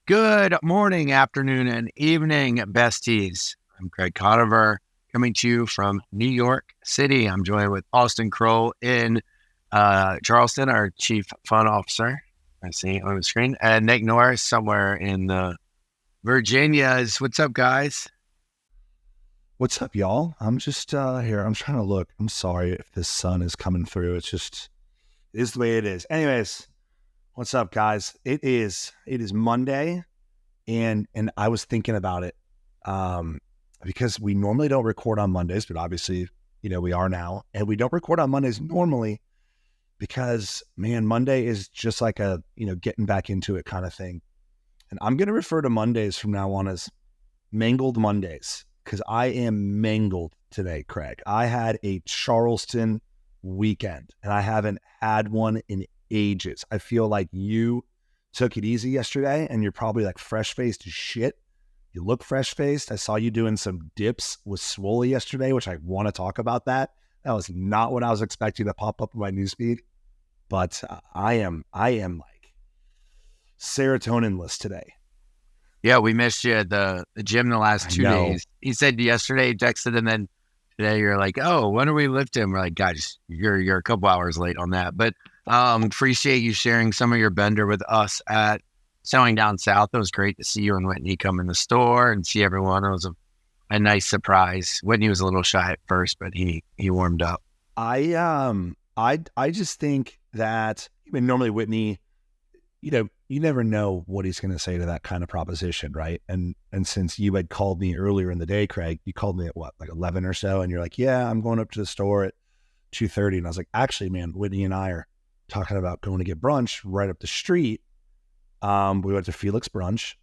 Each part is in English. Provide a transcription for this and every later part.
Good morning, afternoon, and evening, besties. I'm Craig Conover, coming to you from New York City. I'm joined with Austen Kroll in Charleston, our Chief Fun Officer. I see on the screen. And Nick Norris somewhere in the Virginias. What's up, guys? What's up, y'all? I'm just here. I'm trying to look. I'm sorry if this sun is coming through. It is the way it is. Anyways, what's up, guys? It is Monday, and I was thinking about it because we normally don't record on Mondays, but obviously, we are now, and we don't record on Mondays normally because, man, Monday is just like a getting back into it kind of thing. And I'm gonna refer to Mondays from now on as mangled Mondays because I am mangled today, Craig. I had a Charleston weekend and I haven't had one in ages. I feel like you took it easy yesterday and you're probably like fresh-faced as shit. You look fresh-faced. I saw you doing some dips with Swole yesterday, which I want to talk about that. That was not what I was expecting to pop up in my newsfeed, but I am like serotonin-less today. Yeah, we missed you at the gym the last 2 days. He said yesterday, he texted, and then today you're like, oh, when are we lifting? We're like, guys, you're a couple hours late on that. But appreciate you sharing some of your bender with us at Selling Down South. It was great to see you and Whitney come in the store and see everyone. It was a nice surprise. Whitney was a little shy at first, but he warmed up. I just think that normally Whitney, you never know what he's going to say to that kind of proposition, right? And since you had called me earlier in the day, Craig, you called me at what, like 11 or so, and you're like, yeah, I'm going up to the store at 2:30. And I was like, actually, man, Whitney and I are talking about going to get brunch right up the street. We went to Felix Brunch.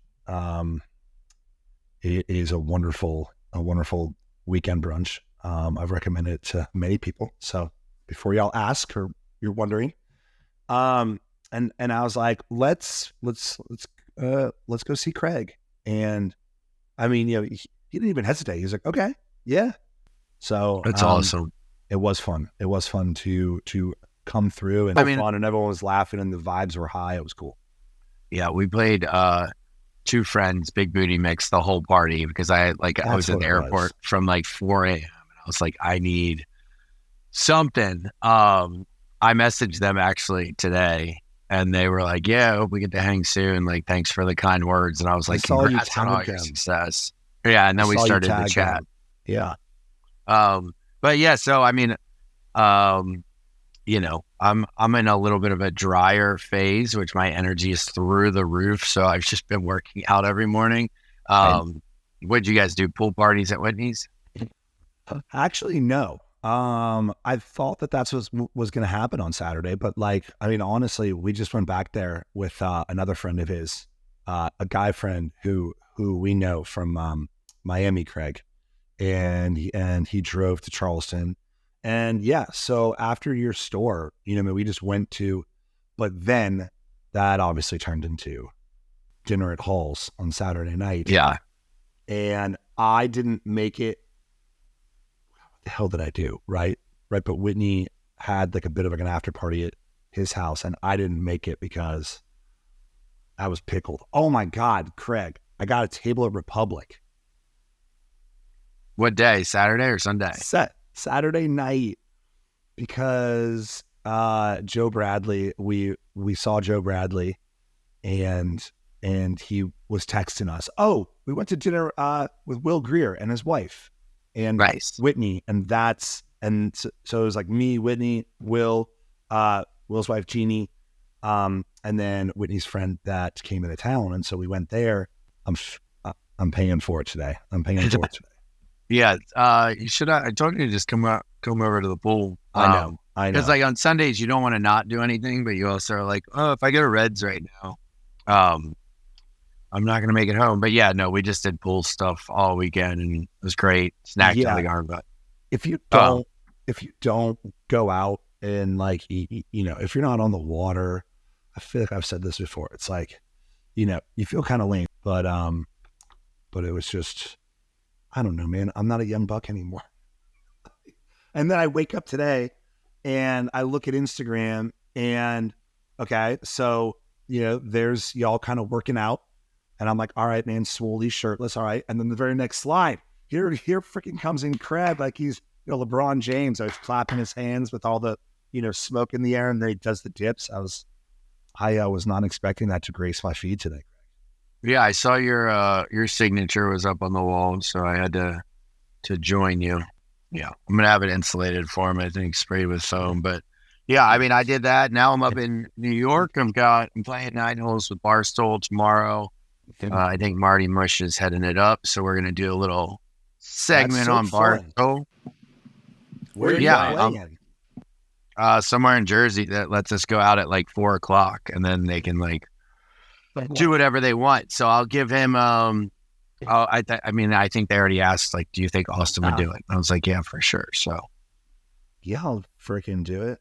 It is a wonderful weekend brunch. I've recommended it to many people. So before y'all ask or you're wondering, and I was like, let's go see Craig. And I mean, he didn't even hesitate. He was like, okay, yeah. So That's awesome. It was fun. It was fun to come through and fun, and everyone was laughing and the vibes were high. It was cool. Yeah, we played Two Friends, Big Booty Mix the whole party because I was at the airport from like 4 a.m. and I was like, I need something. I messaged them actually today. And they were like, yeah, I hope we get to hang soon. Like, thanks for the kind words. And I was like, congrats on all your success. Yeah, and then we started the chat. Yeah. But yeah, so I mean, I'm in a little bit of a drier phase, which my energy is through the roof. So I've just been working out every morning. What'd you guys do? Pool parties at Whitney's? Actually, no. I thought that's what was going to happen on Saturday, but honestly, we just went back there with another friend of his, a guy friend who we know from Miami, Craig, and he drove to Charleston, and yeah. So after your store, we just went to, but then that obviously turned into dinner at Hall's on Saturday night. Yeah, and I didn't make it. The hell did I do? Right. But Whitney had like a bit of like an after party at his house, and I didn't make it because I was pickled. Oh my God, Craig, I got a table at Republic. What day? Saturday or Sunday? Saturday night, because Joe Bradley, we saw Joe Bradley, and he was texting us. Oh, we went to dinner with Will Greer and his wife. And nice. Whitney, so it was like me, Whitney, Will's wife Jeannie, and then Whitney's friend that came into town, and so we went there. I'm paying for it today. Yeah, you should. I told you to just come over to the pool. I know. Because like on Sundays you don't want to not do anything, but you also are like, oh, if I go to Reds right now, I'm not going to make it home. But yeah, no, we just did pool stuff all weekend and it was great. Snacked in the garden. But if you don't go out and if you're not on the water, I feel like I've said this before. It's like, you feel kind of lame, but it was just, I don't know, man. I'm not a young buck anymore. And then I wake up today and I look at Instagram and, okay, so, there's y'all kind of working out And I'm like, all right, man, Swolley's shirtless. All right. And then the very next slide, here freaking comes in Craig like he's, LeBron James. I was clapping his hands with all the, smoke in the air, and then he does the dips. I was not expecting that to grace my feed today. Yeah, I saw your signature was up on the wall, so I had to join you. Yeah, I'm gonna have it insulated for him. I think sprayed with foam, but yeah, I mean, I did that. Now I'm up in New York. I'm playing 9 holes with Barstool tomorrow. I think Marty Mush is heading it up, so we're gonna do a little segment on Barstool. Where are you playing? Somewhere in Jersey that lets us go out at like 4:00, and then they can like do whatever they want. So I'll give him. I think they already asked, like, do you think Austen would do it? I was like, yeah, for sure. So yeah, I'll freaking do it.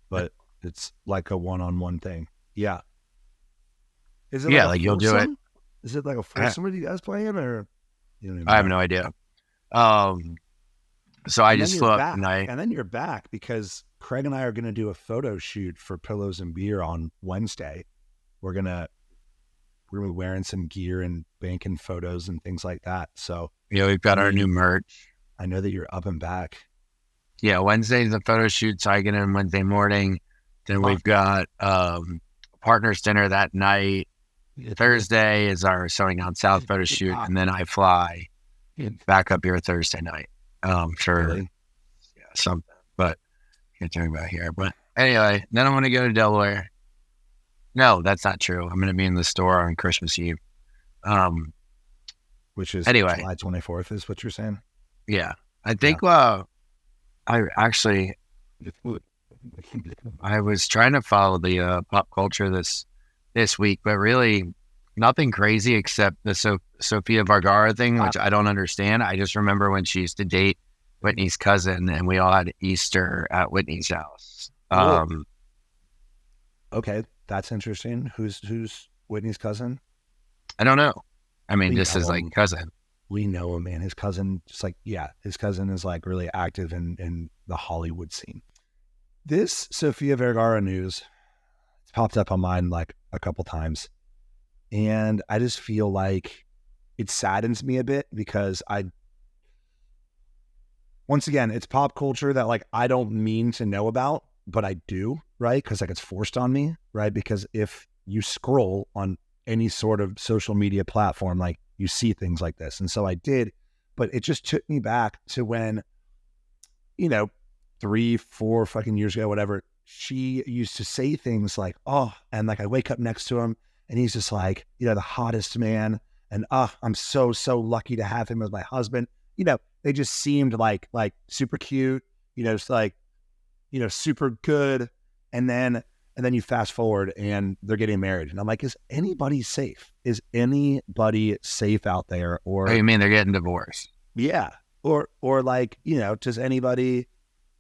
But it's like a one-on-one thing. Yeah. Is it like you'll do it? Is it like a foursome? Are you guys playing, or I have no idea. So I just flew up tonight. And then you're back because Craig and I are going to do a photo shoot for Pillows and Beer on Wednesday. We're going to be wearing some gear and banking photos and things like that. So yeah, we've got our new merch. I know that you're up and back. Yeah, Wednesday's the photo shoot, so I get in Wednesday morning. Then we've got partners dinner that night. Thursday is our Sewing Out South photo shoot, and then I fly back up here Thursday night. Sure, something, but can't talk about here. But anyway, then I'm going to go to Delaware. No, that's not true. I'm going to be in the store on Christmas Eve. Which is anyway, July 24th is what you're saying? Yeah. I think I was trying to follow the pop culture this week, but really nothing crazy except the Sofia Vergara thing, which I don't understand. I just remember when she used to date Whitney's cousin, and we all had Easter at Whitney's house. Okay, that's interesting. Who's Whitney's cousin? I don't know. I mean, this is like cousin. We know him, man. His cousin, his cousin is like really active in the Hollywood scene. This Sofia Vergara news, it's popped up on mine like a couple times. And I just feel like it saddens me a bit because once again, it's pop culture that like I don't mean to know about, but I do, right? Because like it's forced on me, right? Because if you scroll on any sort of social media platform, like you see things like this. And so I did, but it just took me back to when, 3-4 fucking years ago, whatever, she used to say things like, oh, and like I wake up next to him and he's just like, the hottest man. And I'm so lucky to have him as my husband. They just seemed like super cute, it's like, super good. And then you fast forward and they're getting married. And I'm like, is anybody safe? Is anybody safe out there? Or you mean they're getting divorced? Yeah. Or like, does anybody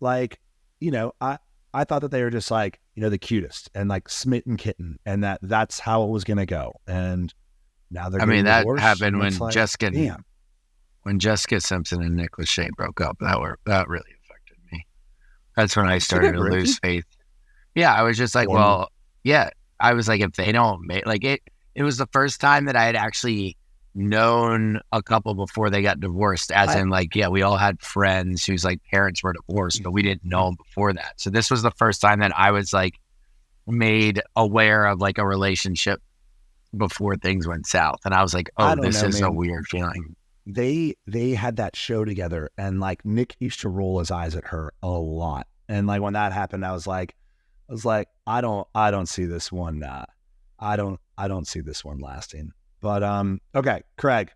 like, I thought that they were just like, the cutest and like smitten kitten, and that's how it was going to go. And now they're getting divorced. That happened when Jessica Simpson and Nick Lachey broke up. That really affected me. That's when I started to lose faith. Yeah, I was just like, I was like, if they don't make like it was the first time that I had actually known a couple before they got divorced, in like, we all had friends whose like parents were divorced, but we didn't know them before that. So this was the first time that I was like made aware of like a relationship before things went south. And I was like, this is a weird feeling. They had that show together, and like Nick used to roll his eyes at her a lot. And like when that happened, I was like, I don't see this one. I don't see this one lasting. But okay, Craig,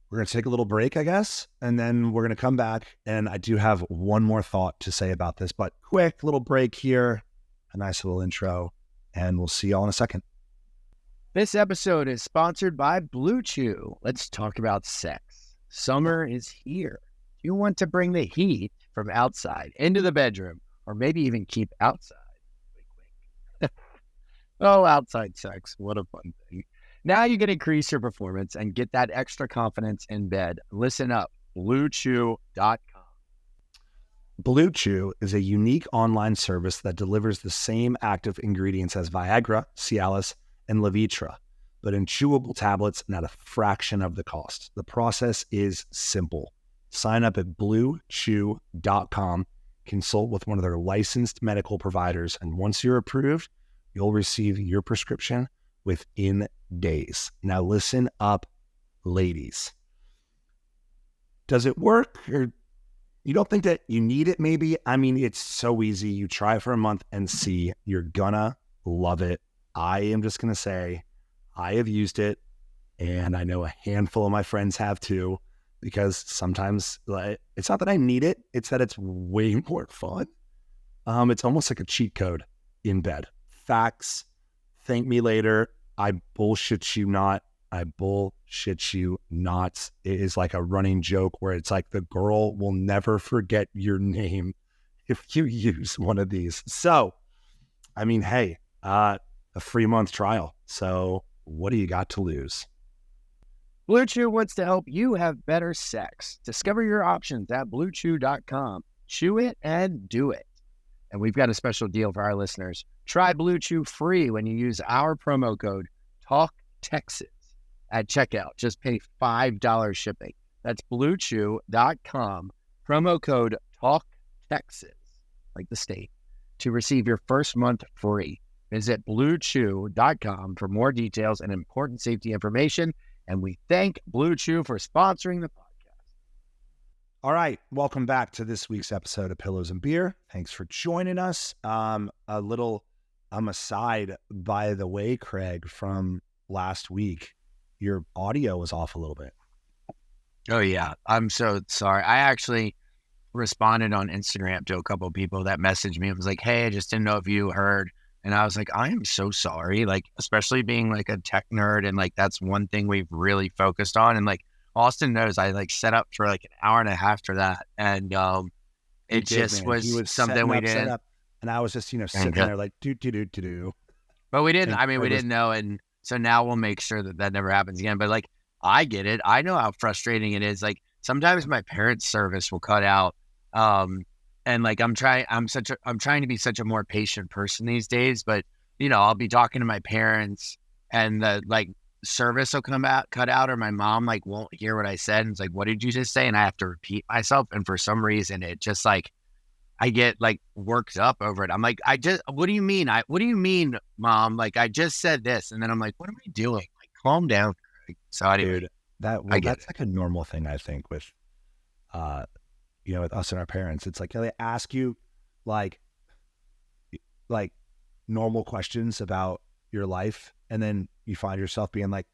we're gonna take a little break, I guess, and then we're gonna come back. And I do have one more thought to say about this, but quick little break here, a nice little intro, and we'll see y'all in a second. This episode is sponsored by Blue Chew. Let's talk about sex. Summer is here. You want to bring the heat from outside into the bedroom, or maybe even keep outside. Wink, wink. Oh, outside sex. What a fun thing. Now you can increase your performance and get that extra confidence in bed. Listen up, BlueChew.com. Blue Chew is a unique online service that delivers the same active ingredients as Viagra, Cialis, and Levitra, but in chewable tablets and at a fraction of the cost. The process is simple. Sign up at bluechew.com, consult with one of their licensed medical providers, and once you're approved, you'll receive your prescription within days. Now listen up, ladies. Does it work? Or you don't think that you need it maybe? I mean, it's so easy. You try for a month and see. You're gonna love it. I am just gonna say I have used it, and I know a handful of my friends have too, because sometimes it's not that I need it, it's that it's way more fun. It's almost like a cheat code in bed. Facts. Thank me later. I bullshit you not. It is like a running joke where it's like the girl will never forget your name if you use one of these. So, I mean, hey, a free month trial. So what do you got to lose? Blue Chew wants to help you have better sex. Discover your options at bluechew.com. Chew it and do it. And we've got a special deal for our listeners. Try Blue Chew free when you use our promo code TALKTEXAS at checkout. Just pay $5 shipping. That's bluechew.com. Promo code TALKTEXAS, like the state, to receive your first month free. Visit bluechew.com for more details and important safety information. And we thank Blue Chew for sponsoring the podcast. All right. Welcome back to this week's episode of Pillows and Beer. Thanks for joining us. A little aside, by the way, Craig, from last week, your audio was off a little bit. Oh, yeah. I'm so sorry. I actually responded on Instagram to a couple of people that messaged me. It was like, hey, I just didn't know if you heard. And I was like, I am so sorry. Like, especially being like a tech nerd. And like, that's one thing we've really focused on. And like, Austen knows I like set up for like an hour and a half for that. And it just was something we did. And I was just, sitting there like, do. But we didn't, we didn't know. And so now we'll make sure that never happens again. But like, I get it. I know how frustrating it is. Like, sometimes my parents' service will cut out. And like, I'm trying to be such a more patient person these days, but I'll be talking to my parents and the like service will cut out, or my mom like won't hear what I said. And it's like, what did you just say? And I have to repeat myself. And for some reason, it just like, I get like worked up over it. I'm like, what do you mean? What do you mean, Mom? Like, I just said this. And then I'm like, what am I doing? Like, calm down. So anyway, dude, that's like a normal thing, I think, with, with us and our parents. It's like, they ask you like normal questions about your life. And then you find yourself being like,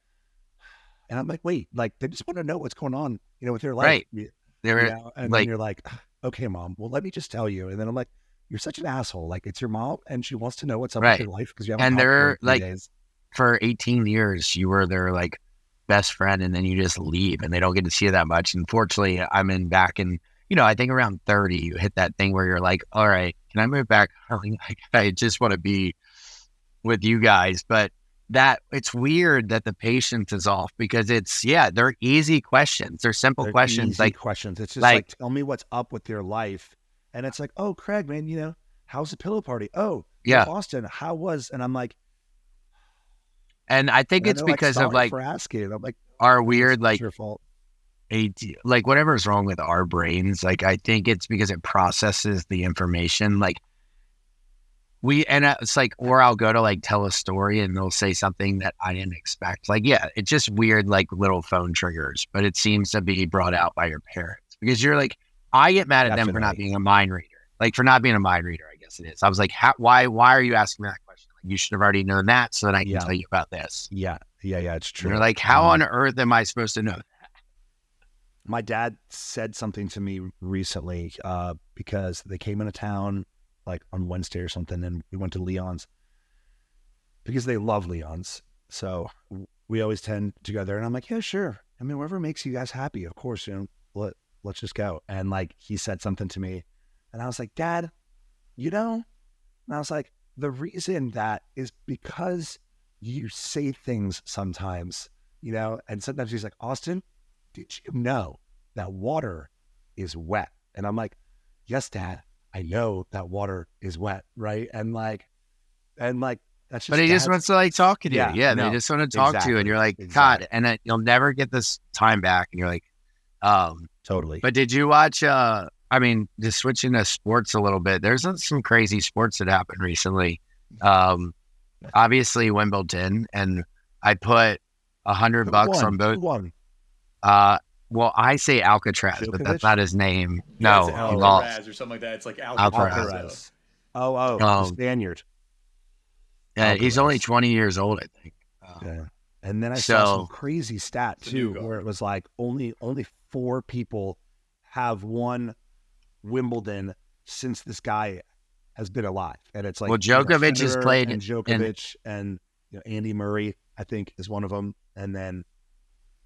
and I'm like, wait, like they just want to know what's going on, with your life. Right. And then you're like, okay, Mom, well, let me just tell you. And then I'm like, you're such an asshole. Like, it's your mom and she wants to know what's up with your life because you haven't. And they're like, days. For 18 years, you were their like best friend, and then you just leave and they don't get to see you that much. Unfortunately, I'm back in, I think around 30, you hit that thing where you're like, all right, can I move back? I just want to be with you guys. But that it's weird that the patience is off because they're easy questions. They're simple questions. Easy questions. It's just like, tell me what's up with your life. And it's like, oh, Craig, man, how's the pillow party? Oh, yeah. Austen, how was? And I'm like, and I think it's because of like, for asking. I'm like, our weird, like, your fault. Like whatever's wrong with our brains. Like, I think it's because it processes the information. Like, it's like, or I'll go to like tell a story and they'll say something that I didn't expect. Like, yeah, it's just weird, like little phone triggers, but it seems to be brought out by your parents because you're like, I get mad at them for not being a mind reader. Like, for not being a mind reader, I guess it is. I was like, why are you asking me that question? Like, you should have already known that so that I can tell you about this. Yeah, it's true. And you're like, how on earth am I supposed to know that? My dad said something to me recently because they came into town like on Wednesday or something, and we went to Leon's because they love Leon's. So we always tend to go there, and I'm like, yeah, sure. I mean, whatever makes you guys happy, of course, let's just go. And like, he said something to me and I was like, Dad, and I was like, the reason that is because you say things sometimes, and sometimes he's like, Austen, did you know that water is wet? And I'm like, yes, Dad, I know that water is wet. Right. And That's But just he just dads. wants to like talk to you. Yeah, they no, just want to talk to you, and you're like, God, and then you'll never get this time back. And you're like, totally. But did you watch? I mean, just switching to sports a little bit. There's some crazy sports that happened recently. Obviously Wimbledon, and I put $100 on both. Who won? Well, I say Alcatraz, Djokovic? But that's not his name. Yeah, No, it's Alcaraz or something like that. It's like Alcaraz. The Spaniard. Yeah, he's only 20 years old, I think. Yeah. And then I saw some crazy stat too, where it was like only 4 people have won Wimbledon since this guy has been alive, and it's like Djokovic has played, and Djokovic and Andy Murray, I think, is one of them, and then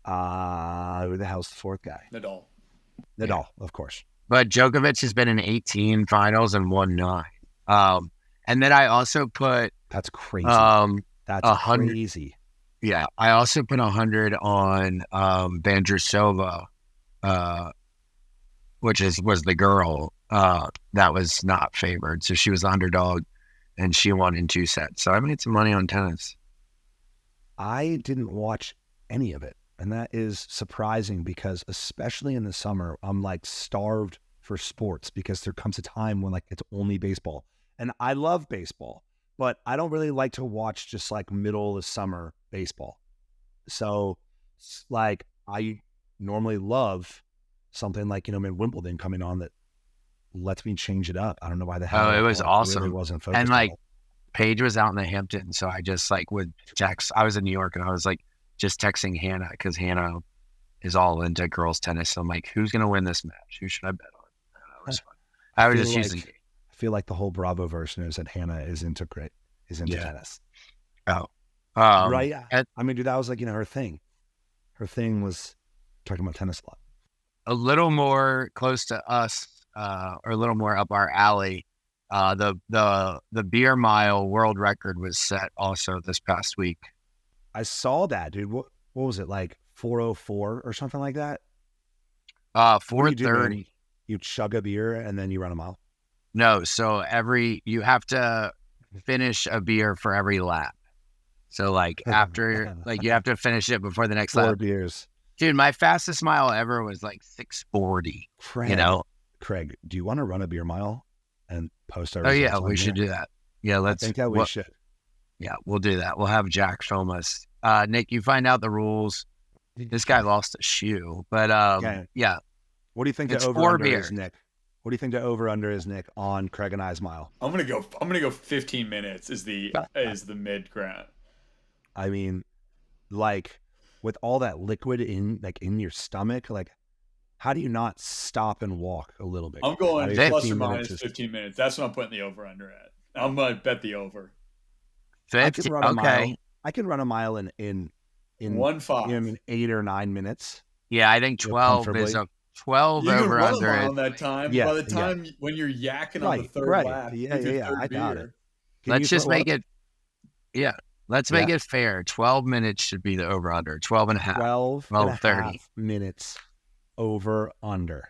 who the hell's the 4th guy? Nadal, of course. But Djokovic has been in 18 finals and won 9. And then I also put that's crazy. That's 100. Crazy. Yeah, I also put 100 on Vandersova, which was the girl that was not favored. So she was the underdog, and she won in 2 sets. So I made some money on tennis. I didn't watch any of it, and that is surprising because especially in the summer, I'm like starved for sports because there comes a time when like it's only baseball. And I love baseball, but I don't really like to watch just like middle of summer baseball. So like I normally love something like, Wimbledon coming on that lets me change it up. I don't know why the hell. Oh, it was awesome. Really wasn't focused and like Paige was out in the Hamptons. So I just like would text. I was in New York and I was like just texting Hannah because Hannah is all into girls tennis. So I'm like, who's going to win this match? Who should I bet on? That was fun. I was just using. I feel like the whole Bravo version is that Hannah is into tennis. Oh, right. I mean, dude, that was like, her thing. Her thing was talking about tennis a lot. A little more close to us, or a little more up our alley. The beer mile world record was set also this past week. I saw that, dude. What was it, like 4:04 or something like that? 4:30. You chug a beer and then you run a mile. No, so you have to finish a beer for every lap. So like after, like you have to finish it before the next 4 lap. beers. Dude, my fastest mile ever was like 6:40. Craig, do you want to run a beer mile and post our? Oh yeah, we should do that. Yeah, I think that we should. Yeah, we'll do that. We'll have Jack film us. Nick, you find out the rules. This guy lost a shoe, but yeah. What do you think the over under is, Nick? What do you think the over under is, Nick, on Craig and I's mile? I'm gonna go 15 minutes is the mid ground. I mean, like with all that liquid in your stomach, like how do you not stop and walk a little bit? I'm going plus or minus 15 minutes. That's what I'm putting the over under at. I'm gonna bet the over. 50. I can run a mile in 1.5. In 8 or 9 minutes. Yeah, I think 12 is a 12 you over can under. Run a mile that time. Yeah, by the time when you're yakking on the third lap, yeah, I got it. Let's just make it. Yeah, let's make it fair. 12 minutes should be the over under. 12 and a half. 12:30 minutes over under.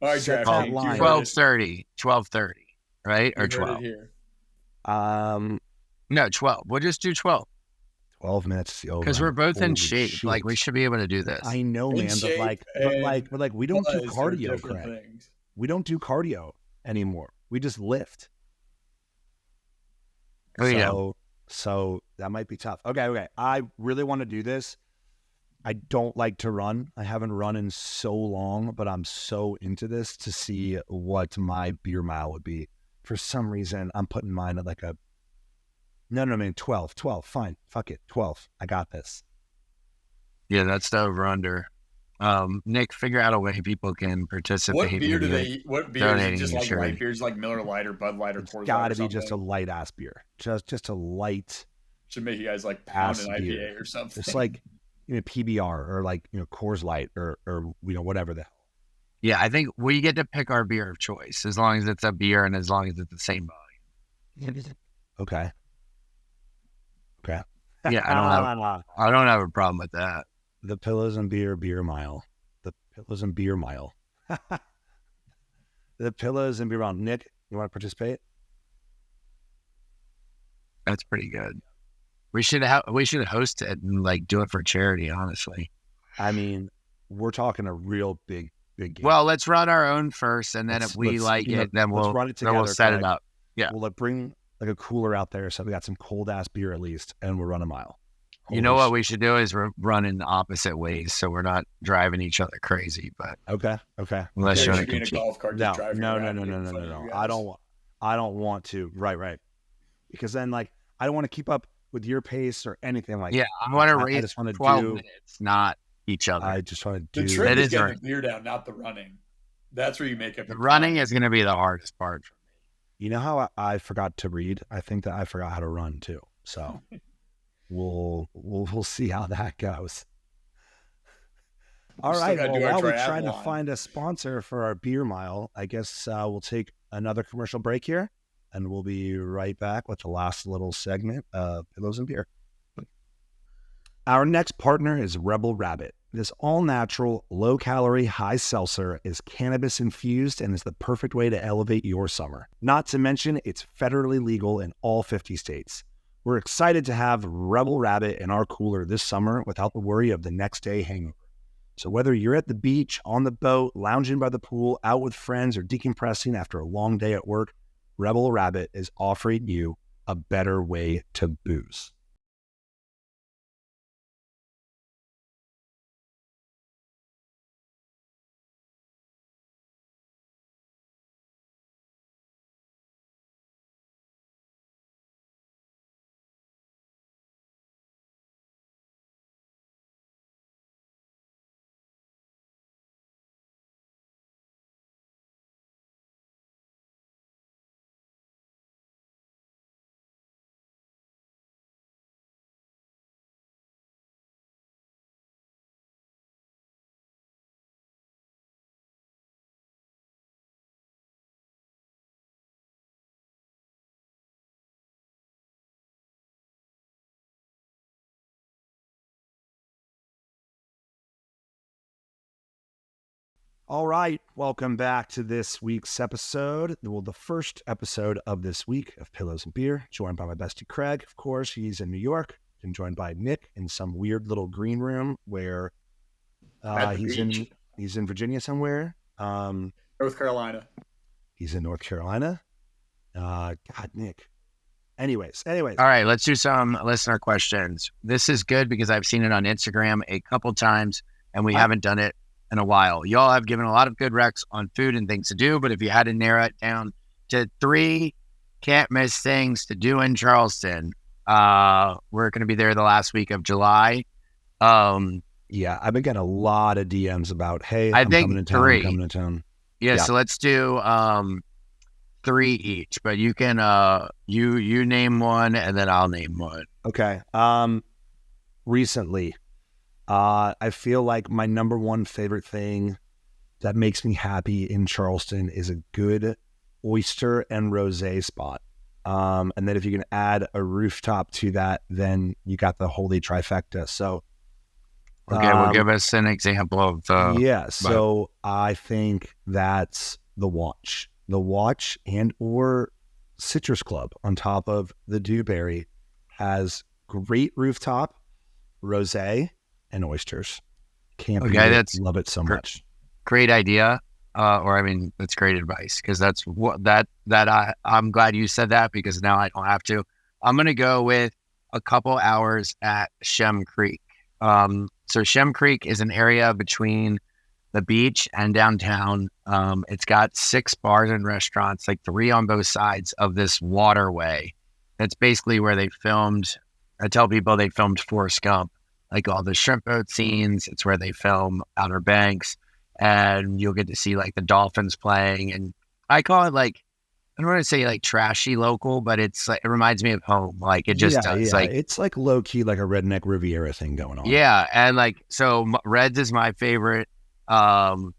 All right, Jeff. 12:30. 12:30. Right or 12? Here. No, 12. We'll just do 12. 12 minutes because we're both in shape. Shit. Like we should be able to do this. I know, man, but like we don't do cardio, Craig. We don't do cardio anymore. We just lift. So that might be tough. Okay. I really want to do this. I don't like to run. I haven't run in so long, but I'm so into this to see what my beer mile would be. For some reason, I'm putting mine at like a No, man, 12, fine. Fuck it, 12. I got this. Yeah, that's the over-under. Nick, figure out a way people can participate. What beer is it just like light beers like Miller Lite or Bud Light or Coors Light? It's got to be just a light-ass beer. Just a light. Should make you guys like pound an IPA or something. It's like, PBR or like, Coors Light or whatever the hell. Yeah, I think we get to pick our beer of choice as long as it's a beer and as long as it's the same volume. Okay. Yeah, I don't have a problem with that. The Pillows and Beer mile. The Pillows and Beer mile. The Pillows and Beer mile. Nick, you want to participate? That's pretty good. We should host it and like do it for charity, honestly. I mean, we're talking a real big game. Well, let's run our own first, and then if we like it, then we'll run it together. Then we'll set it up. Yeah, we'll bring like a cooler out there, so we got some cold ass beer at least, and we'll run a mile. You know what we should do is run in the opposite ways, so we're not driving each other crazy. But okay. Unless you you're in a golf cart, no. I don't want to. Right. Because then, like, I don't want to keep up with your pace or anything like. Yeah, I want to race. I just want to 12 minutes, not each other. I just want to do. The trick is getting the beer down, not the running. That's where you make up. The running is going to be the hardest part for me. You know how I forgot to read? I think that I forgot how to run too. So we'll see how that goes. All right. Well, while we're trying to find a sponsor for our beer mile, I guess we'll take another commercial break here, and we'll be right back with the last little segment of Pillows and Beer. Our next partner is Rebel Rabbit. This all-natural, low-calorie, high seltzer is cannabis-infused and is the perfect way to elevate your summer. Not to mention, it's federally legal in all 50 states. We're excited to have Rebel Rabbit in our cooler this summer without the worry of the next day hangover. So whether you're at the beach, on the boat, lounging by the pool, out with friends, or decompressing after a long day at work, Rebel Rabbit is offering you a better way to booze. All right, welcome back to this week's episode. Well, the first episode of this week of Pillows and Beer, joined by my bestie Craig. Of course, he's in New York, and joined by Nick in some weird little green room where he's in Virginia somewhere. North Carolina. He's in North Carolina. God, Nick. Anyways. All right, let's do some listener questions. This is good because I've seen it on Instagram a couple times, and we haven't done it in a while. Y'all have given a lot of good recs on food and things to do, but if you had to narrow it down to 3 can't miss things to do in Charleston, we're going to be there the last week of July. Yeah, I've been getting a lot of DMs about, hey, I'm coming to town. Yeah, so let's do 3 each, but you can you name one and then I'll name one. Okay. Recently, I feel like my number one favorite thing that makes me happy in Charleston is a good oyster and rosé spot. And then if you can add a rooftop to that, then you got the holy trifecta. So, okay, well, give us an example of the. So I think that's the Watch and or Citrus Club on top of the Dewberry has great rooftop, rosé, and oysters. Can't beat it. Love it so much. Great idea. That's great advice because that's what I'm glad you said that because now I don't have to. I'm going to go with a couple hours at Shem Creek. So Shem Creek is an area between the beach and downtown. It's got 6 bars and restaurants, like 3 on both sides of this waterway. That's basically where they filmed. I tell people they filmed Forrest Gump, like all the shrimp boat scenes. It's where they film Outer Banks, and you'll get to see like the dolphins playing. And I call it like, I don't want to say like trashy local, but it's like, it reminds me of home. Like it just does. Yeah. Like it's like low key, like a redneck Riviera thing going on. Yeah. And like, so Reds is my favorite. Tavern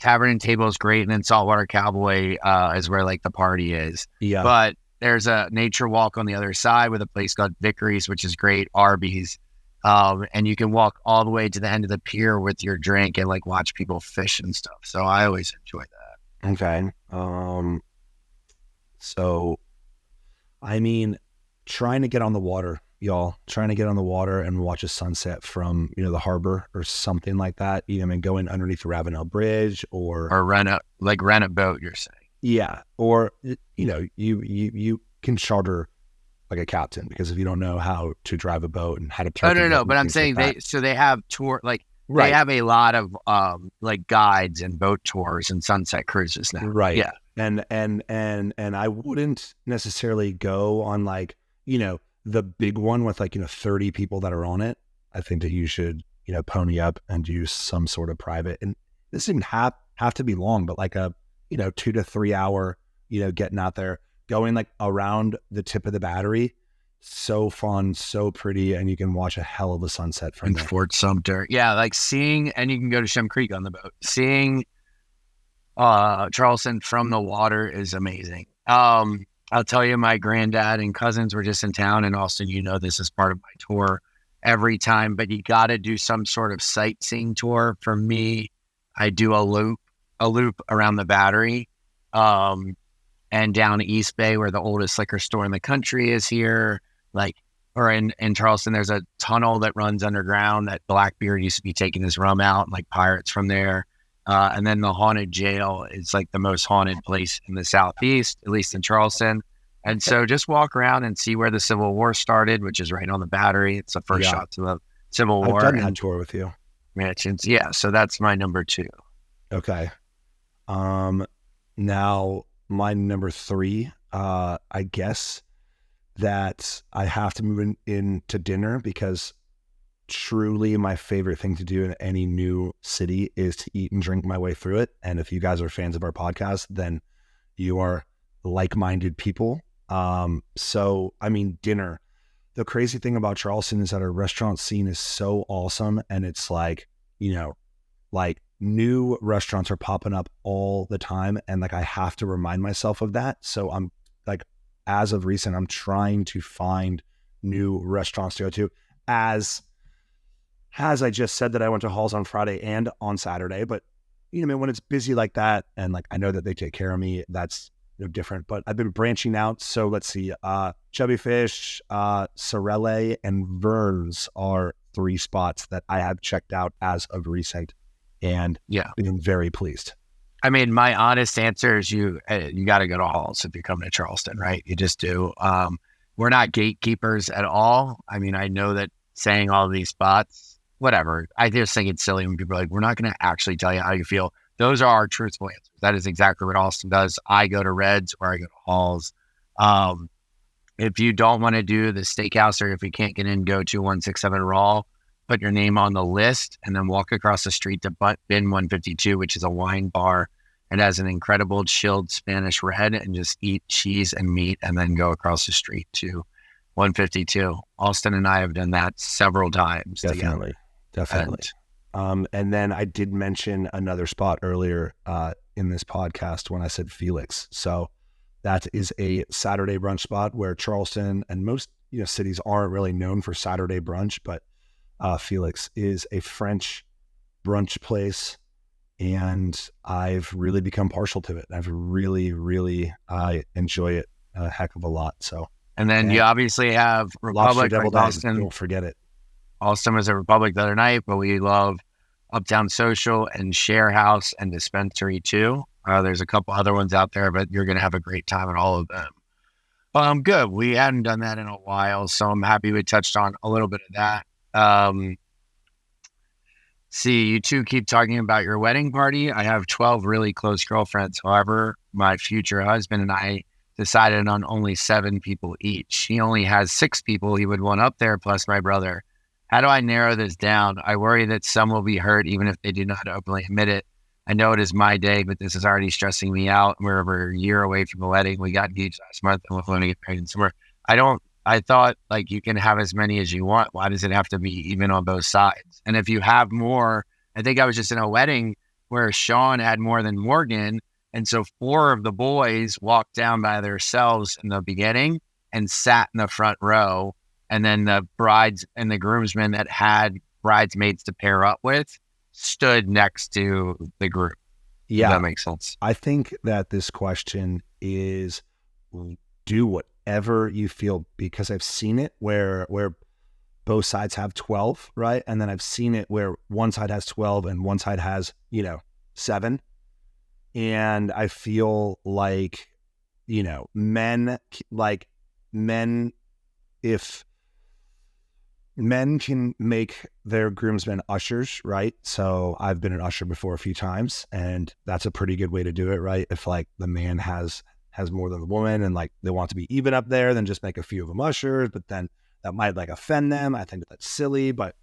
and Table is great. And then Saltwater Cowboy is where like the party is. Yeah. But there's a nature walk on the other side with a place called Vickery's, which is great. Arby's. And you can walk all the way to the end of the pier with your drink and like watch people fish and stuff. So I always enjoy that. Okay. So, I mean, trying to get on the water y'all, trying to get on the water and watch a sunset from, the harbor or something like that. Going underneath the Ravenel Bridge or rent a boat, you're saying. Yeah. Or, you can charter like a captain, because if you don't know how to drive a boat and how to park No. But I'm saying they have tour, like right. They have a lot of like guides and boat tours and sunset cruises now. Right. Yeah. And I wouldn't necessarily go on like, the big one with like, 30 people that are on it. I think that you should, pony up and do some sort of private, and this doesn't even have to be long, but like a, 2 to 3 hour, getting out there, going like around the tip of the Battery. So fun, so pretty, and you can watch a hell of a sunset from there. Fort Sumter. Yeah, like and you can go to Shem Creek on the boat. Seeing Charleston from the water is amazing. I'll tell you, my granddad and cousins were just in town in Austen. This is part of my tour every time, but you got to do some sort of sightseeing tour. For me, I do a loop around the Battery, and down to East Bay, where the oldest liquor store in the country is here. Or in Charleston, there's a tunnel that runs underground that Blackbeard used to be taking his rum out, and like pirates from there. And then the haunted jail is like the most haunted place in the Southeast, at least in Charleston. And so just walk around and see where the Civil War started, which is right on the Battery. It's the first shot to the Civil War. I've done that tour with you. Mansions. Yeah. So that's my number 2. Okay. Now my number 3, I guess that I have to move into dinner, because truly my favorite thing to do in any new city is to eat and drink my way through it. And if you guys are fans of our podcast, then you are like-minded people. So dinner. The crazy thing about Charleston is that our restaurant scene is so awesome, and it's like, like new restaurants are popping up all the time, and like I have to remind myself of that. So I'm like, as of recent, I'm trying to find new restaurants to go to. As I just said that I went to Hall's on Friday and on Saturday, but when it's busy like that, and like I know that they take care of me, that's different. But I've been branching out. So let's see, Chubby Fish, Sorelle, and Vern's are 3 spots that I have checked out as of recent, and been very pleased. I mean, my honest answer is you got to go to Hall's if you're coming to Charleston, right? You just do. We're not gatekeepers at all. I mean, I know that saying all these spots, whatever. I just think it's silly when people are like, we're not going to actually tell you how you feel. Those are our truthful answers. That is exactly what Austen does. I go to Red's or I go to Hall's. If you don't want to do the steakhouse, or if you can't get in, go to 167 Raw, put your name on the list, and then walk across the street to Bin 152, which is a wine bar. It has an incredible chilled Spanish red, and just eat cheese and meat, and then go across the street to 152. Austen and I have done that several times. Definitely. And then I did mention another spot earlier in this podcast when I said Felix. So that is a Saturday brunch spot where Charleston and most cities aren't really known for Saturday brunch, but Felix is a French brunch place, and I've really become partial to it. I've really I enjoy it a heck of a lot. So, and then you obviously have Republic, like Austen. Don't forget it. Austen was at Republic the other night, but we love Uptown Social and Share House and Dispensary too. There's a couple other ones out there, but you're going to have a great time at all of them. Good. We hadn't done that in a while, so I'm happy we touched on a little bit of that. See, you two keep talking about your wedding party. I have 12 really close girlfriends. However, my future husband and I decided on only 7 people each. He only has 6 people he would want up there, plus my brother. How do I narrow this down? I worry that some will be hurt, even if they do not openly admit it. I know it is my day, but this is already stressing me out. We're over a year away from the wedding. We got engaged last month, and we're going to get married in summer. I thought like you can have as many as you want. Why does it have to be even on both sides? And if you have more, I think I was just in a wedding where Sean had more than Morgan. And so 4 of the boys walked down by themselves in the beginning and sat in the front row. And then the brides and the groomsmen that had bridesmaids to pair up with stood next to the group. Yeah. Does that makes sense? I think that this question is, do whatever you feel, because I've seen it where both sides have 12, right? And then I've seen it where one side has 12 and one side has, 7. And I feel like, men, if men can make their groomsmen ushers, right? So I've been an usher before a few times, and that's a pretty good way to do it, right? If like the man has more than the woman and like they want to be even up there, then just make a few of them ushers, but then that might like offend them. I think that's silly, but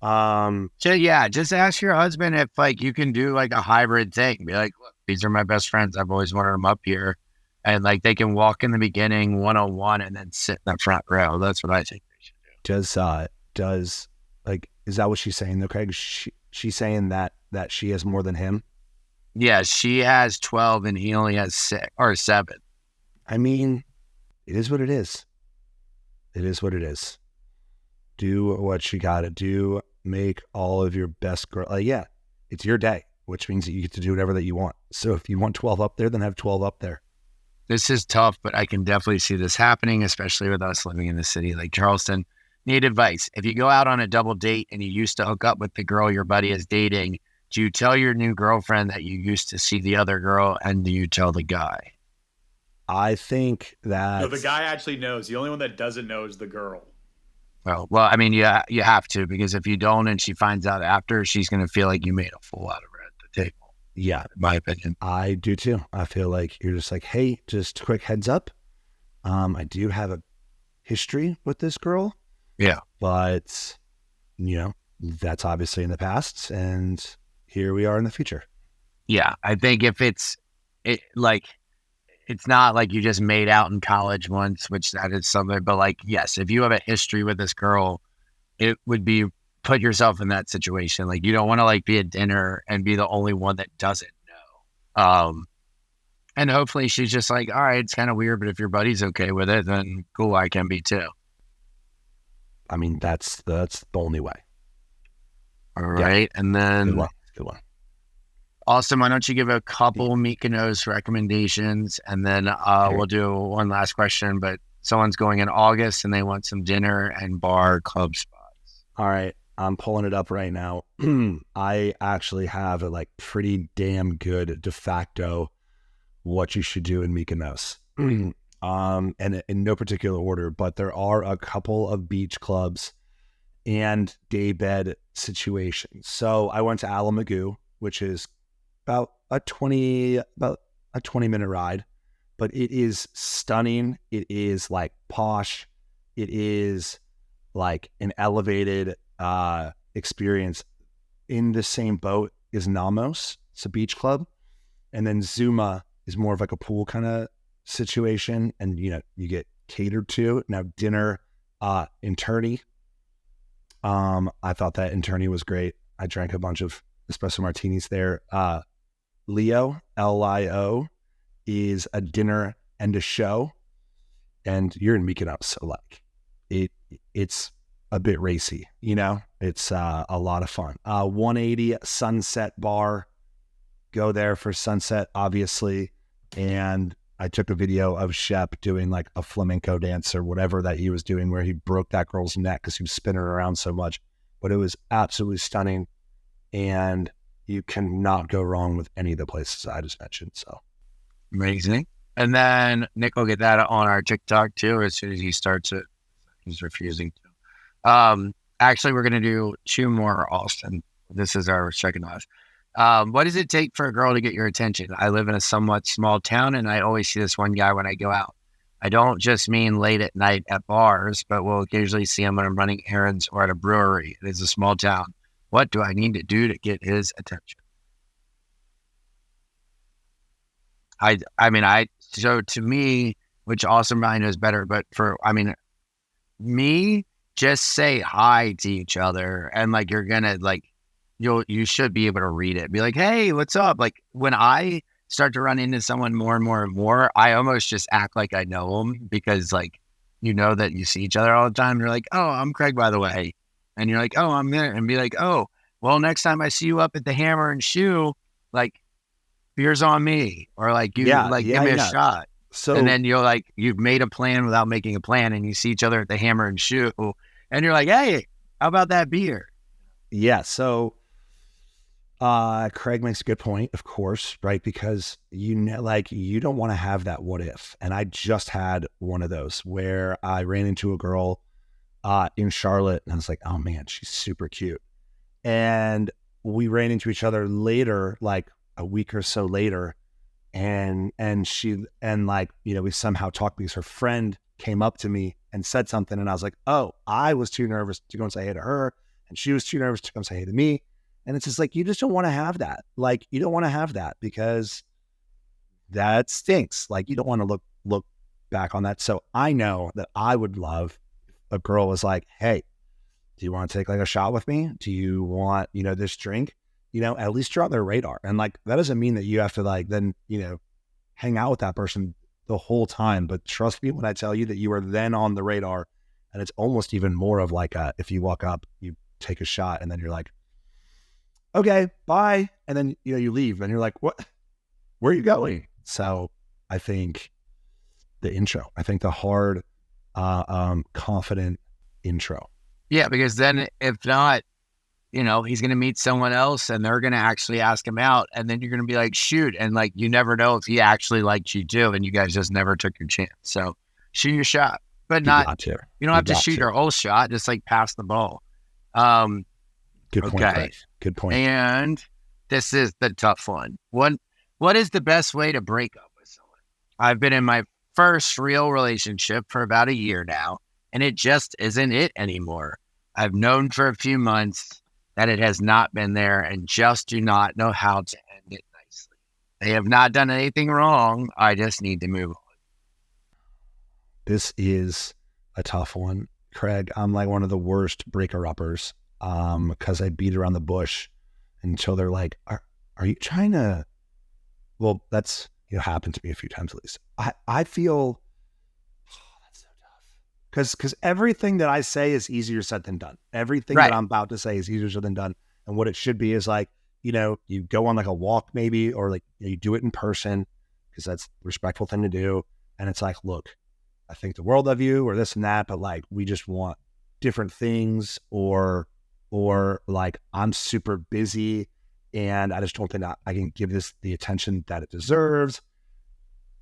just ask your husband if like you can do like a hybrid thing. Be like, look, these are my best friends. I've always wanted them up here. And like they can walk in the beginning 101 and then sit in the front row. That's what I think they should do. Does like, is that what she's saying though, Craig? She's saying that she has more than him? Yeah, she has 12 and he only has 6 or 7. I mean, it is what it is. It is what it is. Do what you got to do. Make all of your best girl. Yeah, it's your day, which means that you get to do whatever that you want. So if you want 12 up there, then have 12 up there. This is tough, but I can definitely see this happening, especially with us living in the city like Charleston. Need advice. If you go out on a double date and you used to hook up with the girl your buddy is dating, do you tell your new girlfriend that you used to see the other girl, and do you tell the guy? I think that... No, the guy actually knows. The only one that doesn't know is the girl. Well, I mean, you have to, because if you don't and she finds out after, she's going to feel like you made a fool out of her at the table. Yeah. In my opinion. I do too. I feel like you're just like, hey, just quick heads up. I do have a history with this girl. Yeah. But, that's obviously in the past, and here we are in the future. Yeah. I think if it's not like you just made out in college once, which that is something, but like, yes, if you have a history with this girl, it would be put yourself in that situation. Like, you don't want to like be at dinner and be the only one that doesn't know. And hopefully she's just like, all right, it's kind of weird, but if your buddy's okay with it, then cool, I can be too. I mean, that's the only way. All right. Yeah. And then good one. Austen, why don't you give a couple Mykonos recommendations, and then we'll do one last question. But someone's going in August and they want some dinner and bar club spots. All right, I'm pulling it up right now. I actually have a like pretty damn good de facto what you should do in Mykonos. And in no particular order, but there are a couple of beach clubs and daybed situations. So I went to Alamagoo, which is about a 20-minute ride, but it is stunning. It is like posh. It is like an elevated experience. In the same boat is Namos. It's a beach club. And then Zuma is more of like a pool kind of situation. And, you get catered to. Now dinner in Turney. I thought that in Turney was great. I drank a bunch of espresso martinis there. Lio, Lio, is a dinner and a show, and you're in Mykonos, so like it's a bit racy, it's a lot of fun. 180 Sunset Bar, go there for sunset, obviously. And I took a video of Shep doing like a flamenco dance or whatever that he was doing, where he broke that girl's neck because he was spinning her around so much, but it was absolutely stunning. And you cannot go wrong with any of the places I just mentioned. So amazing. And then Nick will get that on our TikTok too, as soon as he starts it. He's refusing to. Actually, we're going to do 2 more, Austen. This is our second last. What does it take for a girl to get your attention? I live in a somewhat small town, and I always see this one guy when I go out. I don't just mean late at night at bars, but we'll occasionally see him when I'm running errands or at a brewery. It is a small town. What do I need to do to get his attention? So to me, which Austen probably knows better, but me, just say hi to each other, and like you're gonna like you should be able to read it. Be like, hey, what's up? Like when I start to run into someone more and more and more, I almost just act like I know them, because like that you see each other all the time. You're like, oh, I'm Craig, by the way. And you're like, oh, I'm there. And be like, oh, well, next time I see you up at the Hammer and Shoe, like, beer's on me. Or like, give me a shot. So and then you're like, you've made a plan without making a plan, and you see each other at the Hammer and Shoe, and you're like, hey, how about that beer? Yeah. So Craig makes a good point, of course, right? Because you don't want to have that what if. And I just had one of those where I ran into a girl in Charlotte, and I was like, oh man, she's super cute. And we ran into each other later, like a week or so later, and we somehow talked because her friend came up to me and said something, and I was like, oh, I was too nervous to go and say hey to her, and she was too nervous to come say hey to me. And it's just like, you just don't want to have that. Like, you don't want to have that because that stinks. Like, you don't want to look back on that. So I know that I would love a girl was like, hey, do you want to take like a shot with me? Do you want, this drink? At least you're on their radar. And like, that doesn't mean that you have to like, then, hang out with that person the whole time. But trust me when I tell you that you are then on the radar, and it's almost even more of like, if you walk up, you take a shot, and then you're like, okay, bye. And then, you leave and you're like, what, where are you going? So I think the intro, the hard, confident intro. Yeah, because then if not, he's going to meet someone else and they're going to actually ask him out. And then you're going to be like, shoot. And like, you never know if he actually liked you too. And you guys just never took your chance. So shoot your shot, but you don't have to shoot your whole shot. Just like pass the ball. Good point. Okay. Good point. And this is the tough one. What is the best way to break up with someone? I've been in my first real relationship for about a year now, and it just isn't it anymore. I've known for a few months that it has not been there and just do not know how to end it nicely. They have not done anything wrong. I just need to move on. This is a tough one, Craig. I'm like one of the worst breaker-uppers because I beat around the bush until they're like, are you trying to... Well, that's happened to me a few times at least. I feel... that's so tough. Because everything that I say is easier said than done. Everything that I'm about to say is easier said than done. And what it should be is like, you go on like a walk maybe, or like you do it in person because that's the respectful thing to do. And it's like, look, I think the world of you or this and that, but like, we just want different things or like I'm super busy and I just don't think that I can give this the attention that it deserves.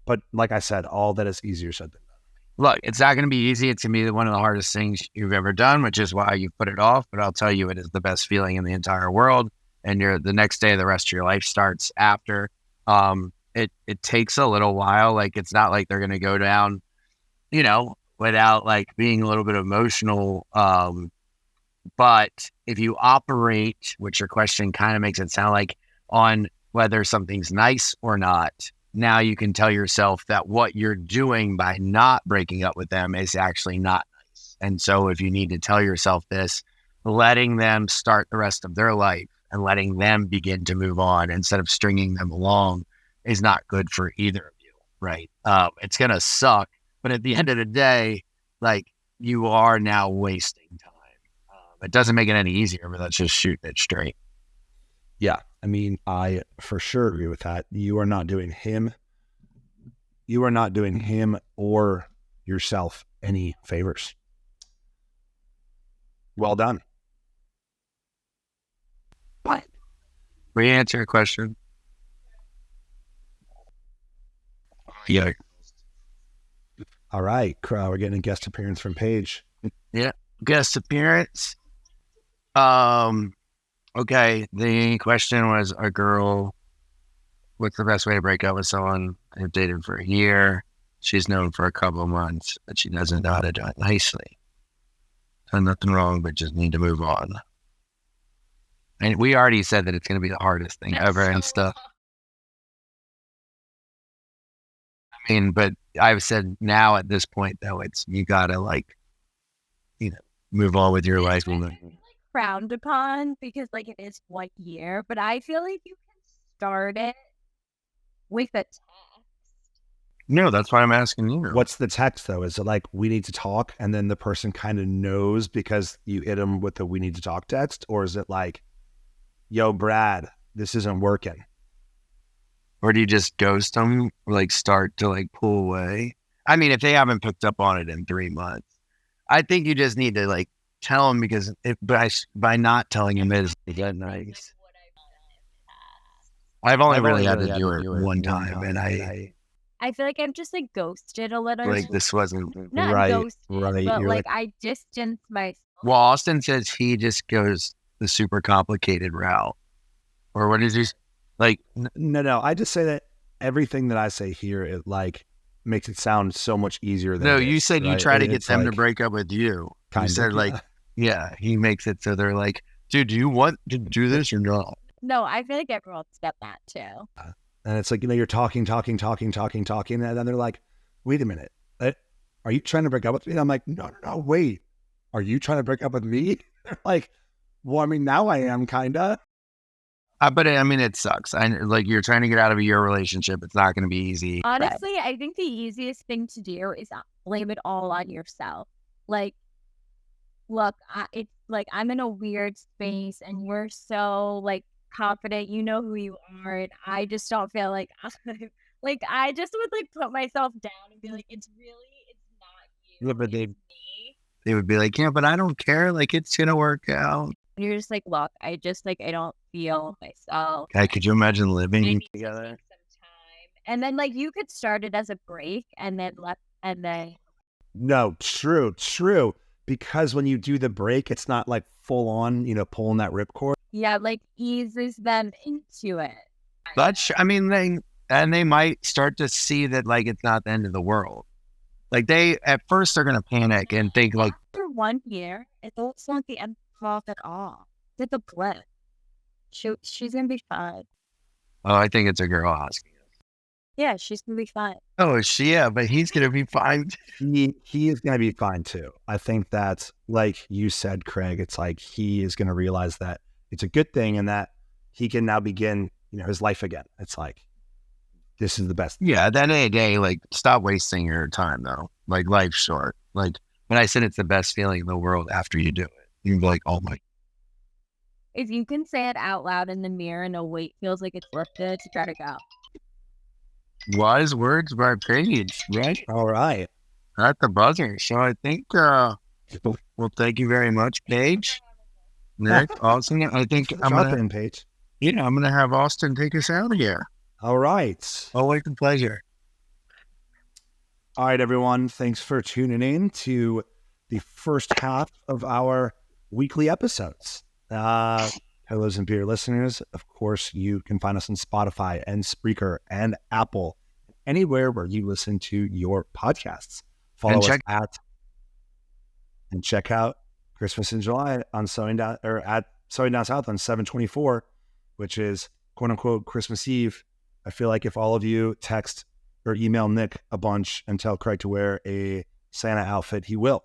But like I said, all that is easier said than done. Look, it's not going to be easy. It's going to be one of the hardest things you've ever done, which is why you put it off. But I'll tell you, it is the best feeling in the entire world. And the next day, the rest of your life starts after. It takes a little while. Like, it's not like they're going to go down, without like being a little bit emotional. But if you operate, which your question kind of makes it sound like, on whether something's nice or not, now you can tell yourself that what you're doing by not breaking up with them is actually not nice. And so if you need to tell yourself this, letting them start the rest of their life and letting them begin to move on instead of stringing them along is not good for either of you, right? It's going to suck. But at the end of the day, like, you are now wasting time. It doesn't make it any easier, but that's just shooting it straight. Yeah. I mean, I for sure agree with that. You are not doing him or yourself any favors. Well done. What? Re-answer your question. Yeah. All right. We're getting a guest appearance from Paige. Yeah. Guest appearance. Okay, the question was a girl, what's the best way to break up with someone they've dated for a year? She's known for a couple of months, but she doesn't know how to do it nicely. Done nothing wrong, but just need to move on. And we already said that it's going to be the hardest thing ever and stuff. I mean, but I've said now at this point, though, you got to move on with your life. Frowned upon because it is 1 year, but I feel like you can start it with a text. No, that's why I'm asking you. What's the text though? Is it like, we need to talk, and then the person kind of knows because you hit them with the we need to talk text? Or is it like, yo, Brad, this isn't working? Or do you just ghost them, or like start to like pull away? I mean, if they haven't picked up on it in 3 months, I think you just need to like tell them, because by not telling him is that nice. I've only really had to do it one time, and I feel like I've just like ghosted a little. like this wasn't Not right, ghosted, right. but You're like I distanced myself. Well, Austen says he just goes the super complicated route. Or what is he like? No. I just say that everything that I say here, it like makes it sound so much easier than No, it you is, said you right? try to get It's them to like, break up with you. kind You of, said like, yeah, he makes it so they're like, dude, do you want to do this or not? No, I feel like everyone's done that too. And it's like, you're talking, and then they're like, wait a minute, are you trying to break up with me? And I'm like, no, wait, are you trying to break up with me? They're like, well, I mean, now I am, kind of. But I mean, it sucks. Like you're trying to get out of your relationship. It's not going to be easy. Honestly, I think the easiest thing to do is blame it all on yourself. Like, look, it's like I'm in a weird space and you're so like confident, you know who you are, and I just don't feel like like I just would like put myself down and be like, it's not you. Yeah, but it's me. They would be like, yeah, but I don't care. Like it's going to work out. And you're just like, look, I don't feel myself. Okay, could you imagine I living need to together? take some time. And then like you could start it as a break and then No, true. Because when you do the break, it's not like full on, pulling that ripcord. yeah, like eases them into it. I mean, they might start to see that like it's not the end of the world. Like at first they're gonna panic and think like, after 1 year, it's not the end of at all. It's a blip. She's gonna be fine. oh, I think it's a girl asking. Yeah, she's gonna be fine. Oh, is she? Yeah, but he's gonna be fine. He is going to be fine too. I think that, like you said, Craig, it's like he is going to realize that it's a good thing and that he can now begin, his life again. It's like, this is the best. Yeah, at the end of the day, like stop wasting your time though. Like life's short. Like when I said it's the best feeling in the world after you do it, you'd be like, oh my. If you can say it out loud in the mirror and a weight feels like it's lifted, try to go. Wise words by Paige, right? All right. At the buzzer. So I think, well, thank you very much, Paige. Nick, Austen. I think I'm gonna, Paige. I'm gonna have Austen take us out of here. All right. Always a pleasure. All right, everyone. Thanks for tuning in to the first half of our weekly episodes. Pillows and Beer listeners, of course, you can find us on Spotify and Spreaker and Apple, anywhere where you listen to your podcasts. Follow us and check out Christmas in July on Sewing Down South on 7/24, which is quote unquote Christmas Eve. I feel like if all of you text or email Nick a bunch and tell Craig to wear a Santa outfit, he will.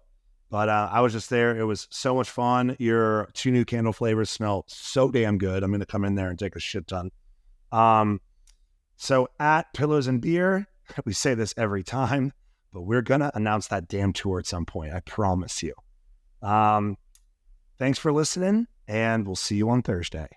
But I was just there. It was so much fun. Your 2 new candle flavors smell so damn good. I'm going to come in there and take a shit ton. So at Pillows and Beer, we say this every time, but we're going to announce that damn tour at some point. I promise you. Thanks for listening, and we'll see you on Thursday.